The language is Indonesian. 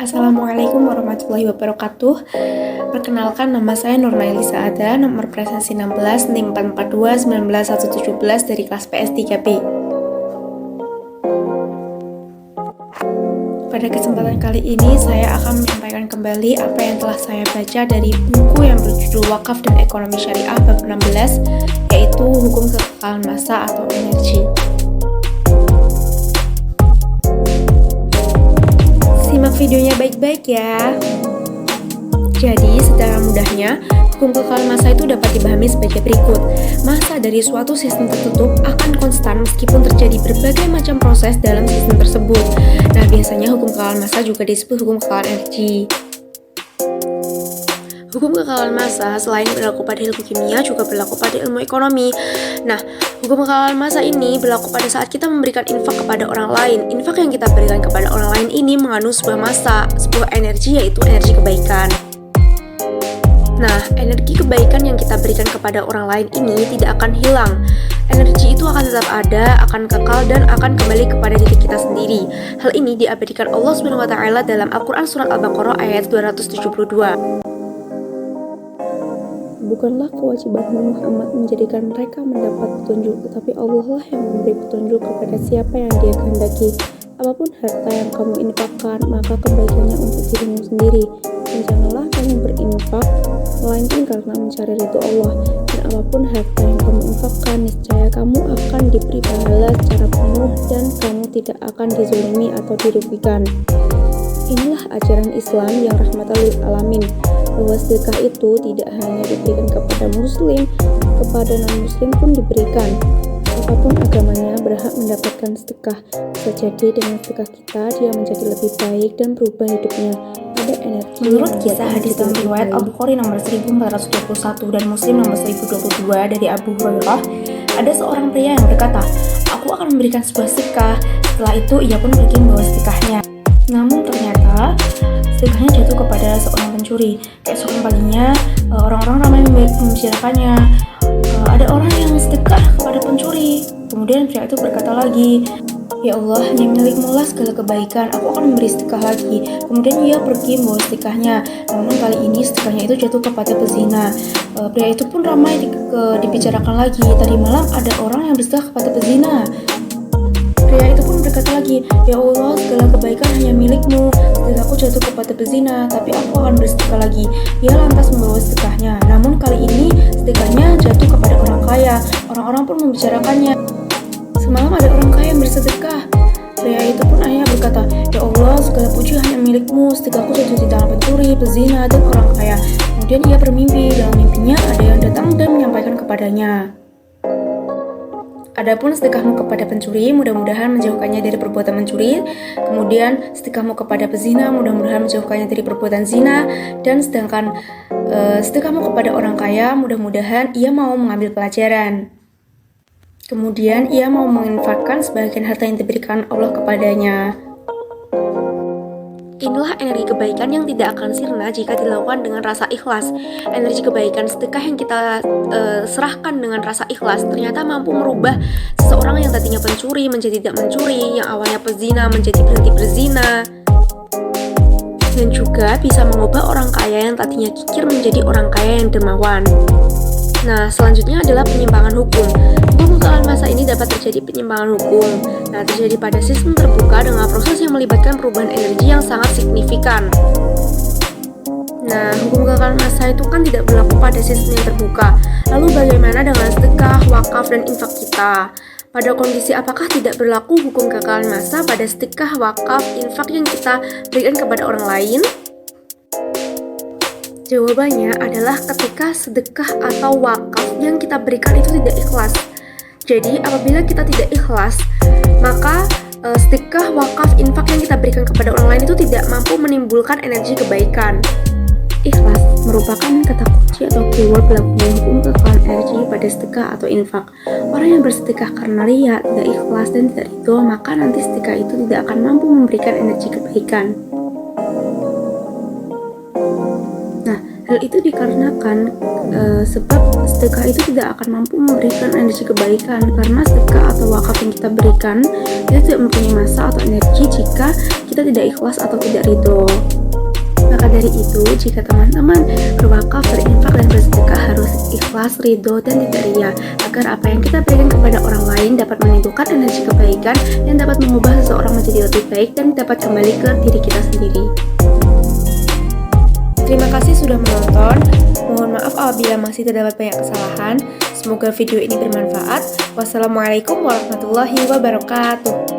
Assalamualaikum warahmatullahi wabarakatuh. Perkenalkan, nama saya Nurnailisa Ada, nomor presensi 16, NIM 442 19117 dari kelas PS3B. Pada kesempatan kali ini, saya akan menyampaikan kembali apa yang telah saya baca dari buku yang berjudul Wakaf dan Ekonomi Syariah bab 16, yaitu Hukum Kekekalan Massa atau Energi. Simak videonya baik-baik ya. Jadi, secara mudahnya, hukum kekekalan massa itu dapat dipahami sebagai berikut. Massa dari suatu sistem tertutup akan konstan meskipun terjadi berbagai macam proses dalam sistem tersebut. Nah, biasanya hukum kekekalan massa juga disebut hukum kekekalan energi. Hukum kekekalan massa selain berlaku pada ilmu kimia juga berlaku pada ilmu ekonomi. Nah, hukum kekekalan massa ini berlaku pada saat kita memberikan infak kepada orang lain. Infak yang kita berikan kepada orang lain ini mengandung sebuah massa, sebuah energi, yaitu energi kebaikan. Nah, energi kebaikan yang kita berikan kepada orang lain ini tidak akan hilang. Energi itu akan tetap ada, akan kekal, dan akan kembali kepada diri kita sendiri. Hal ini diabadikan Allah SWT dalam Al-Quran Surat Al-Baqarah ayat 272. Bukanlah kewajibanmu Muhammad menjadikan mereka mendapat petunjuk, tetapi Allah lah yang memberi petunjuk kepada siapa yang Dia kehendaki. Apapun harta yang kamu infakkan, maka kebaikannya untuk dirimu sendiri. Dan janganlah kamu berinfak melainkan karena mencari ridho Allah. Dan apapun harta yang kamu infakkan, niscaya kamu akan diberi pahala secara penuh dan kamu tidak akan dizalimi atau dirugikan. Inilah ajaran Islam yang rahmatan lil alamin, bahwa sedekah itu tidak hanya diberikan kepada muslim, kepada non-muslim pun diberikan. Apapun agamanya berhak mendapatkan sedekah. Bisa jadi dengan sedekah kita, dia menjadi lebih baik dan berubah hidupnya pada energi. Menurut kisah hadis dalam riwayat Al-Bukhari nomor 1421 dan Muslim nomor 1022 dari Abu Hurairah, ada seorang pria yang berkata, "Aku akan memberikan sebuah sedekah." Setelah itu ia pun pergi membawa sedekahnya. Namun ternyata sedekahnya jatuh kepada seorang pencuri. Keesokan paginya orang-orang ramai membicarakannya. Ada orang yang sedekah kepada pencuri. Kemudian pria itu berkata lagi, "Ya Allah, hanya milikmu lah segala kebaikan, aku akan memberi sedekah lagi." Kemudian ia pergi membawa sedekahnya. Namun kali ini sedekahnya itu jatuh kepada pezina. Pria itu pun ramai dibicarakan lagi. Tadi malam ada orang yang bersedekah kepada pezina. Pria itu pun berkata lagi, "Ya Allah, segala kebaikan hanya milikmu. Sedekahku jatuh kepada pezina, tapi aku akan bersedekah lagi." Ia lantas membawa sedekahnya. Namun kali ini sedekahnya jatuh kepada orang kaya. Orang-orang pun membicarakannya. Semalam ada orang kaya yang bersedekah. Pria itu pun akhirnya berkata, "Ya Allah, segala puji hanya milikmu. Sedekahku jatuh di tangan pencuri, pezina, dan orang kaya." Kemudian ia bermimpi. Dalam mimpinya ada yang datang dan menyampaikan kepadanya, "Adapun sedekahmu kepada pencuri, mudah-mudahan menjauhkannya dari perbuatan mencuri. Kemudian sedekahmu kepada pezina, mudah-mudahan menjauhkannya dari perbuatan zina. Dan sedangkan sedekahmu kepada orang kaya, mudah-mudahan ia mau mengambil pelajaran. Kemudian ia mau menginfakkan sebagian harta yang diberikan Allah kepadanya." Inilah energi kebaikan yang tidak akan sirna jika dilakukan dengan rasa ikhlas. Energi kebaikan sedekah yang kita serahkan dengan rasa ikhlas ternyata mampu merubah seseorang yang tadinya pencuri menjadi tidak mencuri, yang awalnya pezina menjadi berhenti berzina, dan juga bisa mengubah orang kaya yang tadinya kikir menjadi orang kaya yang dermawan. Nah, selanjutnya adalah penyimpangan hukum. Hukum kekekalan massa ini dapat terjadi penyimpangan hukum. Nah, terjadi pada sistem terbuka dengan proses yang melibatkan perubahan energi yang sangat signifikan. Nah, hukum kekekalan massa itu kan tidak berlaku pada sistem yang terbuka. Lalu bagaimana dengan sedekah, wakaf, dan infak kita? Pada kondisi apakah tidak berlaku hukum kekekalan massa pada sedekah, wakaf, infak yang kita berikan kepada orang lain? Jawabannya adalah ketika sedekah atau wakaf yang kita berikan itu tidak ikhlas. Jadi apabila kita tidak ikhlas, maka sedekah, wakaf, infak yang kita berikan kepada orang lain itu tidak mampu menimbulkan energi kebaikan. Ikhlas merupakan kata kunci atau keyword berlakunya hukum kekekalan energi pada sedekah atau infak. Orang yang bersedekah karena riya, tidak ikhlas, dan tidak ridho, maka nanti sedekah itu tidak akan mampu memberikan energi kebaikan. Hal itu dikarenakan sebab sedekah itu tidak akan mampu memberikan energi kebaikan, karena sedekah atau wakaf yang kita berikan itu tidak mempunyai massa atau energi jika kita kita tidak ikhlas atau tidak ridho. Maka dari itu, jika teman-teman berwakaf, berinfak, dan bersedekah harus ikhlas, ridho, dan tidak ria, agar apa yang kita berikan kepada orang lain dapat menimbulkan energi kebaikan dan dapat mengubah seseorang menjadi lebih baik dan dapat kembali ke diri kita sendiri. Terima kasih sudah menonton. Mohon maaf apabila masih terdapat banyak kesalahan. Semoga video ini bermanfaat. Wassalamualaikum warahmatullahi wabarakatuh.